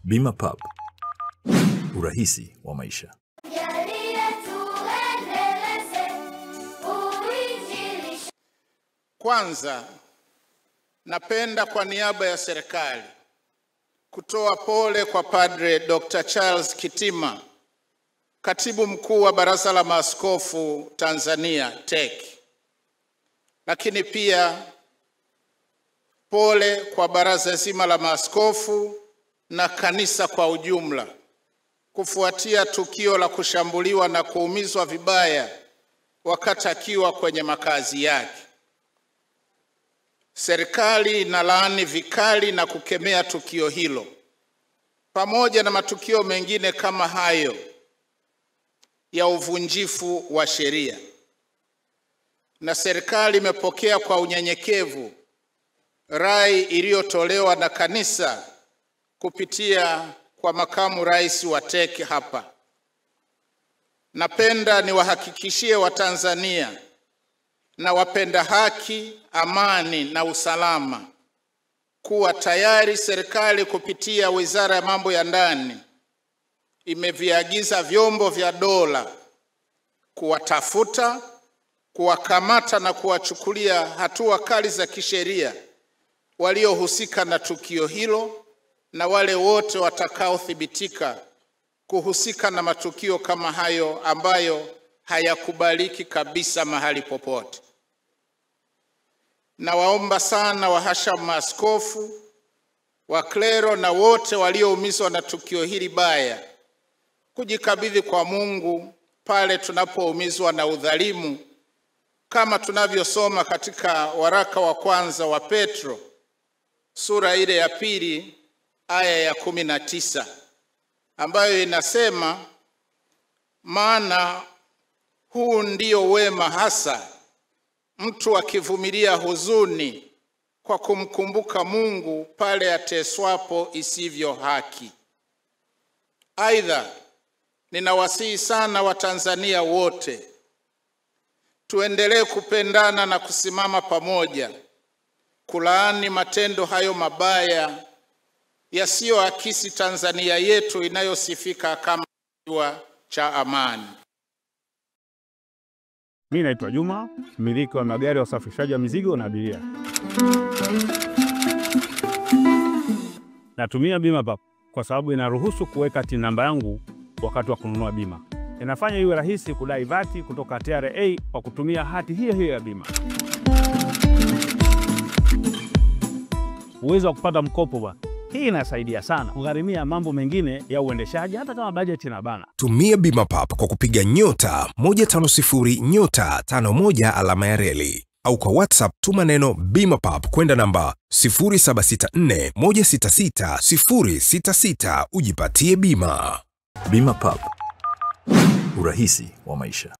Bima Pub, urahisi wa maisha. Kwanza, napenda kwa niaba ya serikali kutoa pole kwa Padre Dr. Charles Kitima, Katibu Mkuu wa Baraza la Maaskofu Tanzania TEC. Lakini pia pole kwa baraza zima la maaskofu na kanisa kwa ujumla kufuatia tukio la kushambuliwa na kuumizwa vibaya wakati akiwa kwenye makazi yake. Serikali inalaani vikali na kukemea tukio hilo pamoja na matukio mengine kama hayo ya uvunjifu wa sheria. Na serikali imepokea kwa unyenyekevu rai iliyotolewa na kanisa kupitia kwa makamu rais wa TEC hapa. Napenda niwahakikishie Watanzania na wapenda haki, amani na usalama kuwa tayari serikali kupitia Wizara ya Mambo ya Ndani imeviagiza vyombo vya dola kuwatafuta, kuwakamata na kuwachukulia hatua kali za kisheria waliohusika na tukio hilo na wale wote watakaothibitika kuhusika na matukio kama hayo ambayo hayakubaliki kabisa mahali popote. Nawaomba sana wahashamu maaskofu, waklero na wote walioumizwa na tukio hili baya kujikabidhi kwa Mungu pale tunapoumizwa na udhalimu, kama tunavyosoma katika waraka wa kwanza wa Petro sura ile ya 2 aya ya 19 ambayo inasema, maana huu ndio wema hasa, mtu akivumilia huzuni kwa kumkumbuka Mungu pale ateswapo isivyo haki. Aidha, ninawasihi sana Watanzania wote tuendelee kupendana na kusimama pamoja kulaani matendo hayo mabaya yasiyoakisi Tanzania yetu inayosifika kama kisiwa cha amani. Mimi naitwa Juma, mmiliki wa magari ya usafirishaji wa mizigo na abiria. Natumia Bima Pub kwa sababu inaruhusu kuweka TIN namba yangu wakati wa kununua bima. Inafanya iwe rahisi kudai vati kutoka TRA kwa kutumia hati hiyo hiyo ya bima. Uwezo wa kupata mkopo bwana. Hii inasaidia sana kugharimia mambo mengine ya uendeshaji hata kama bajeti inabana. Tumia Bima Pub kwa kupiga *150*51 alama ya reli au kwa WhatsApp tuma neno Bima Pub kwenda namba 0764166066 ujipatie bima. Bima Pub, urahisi wa maisha.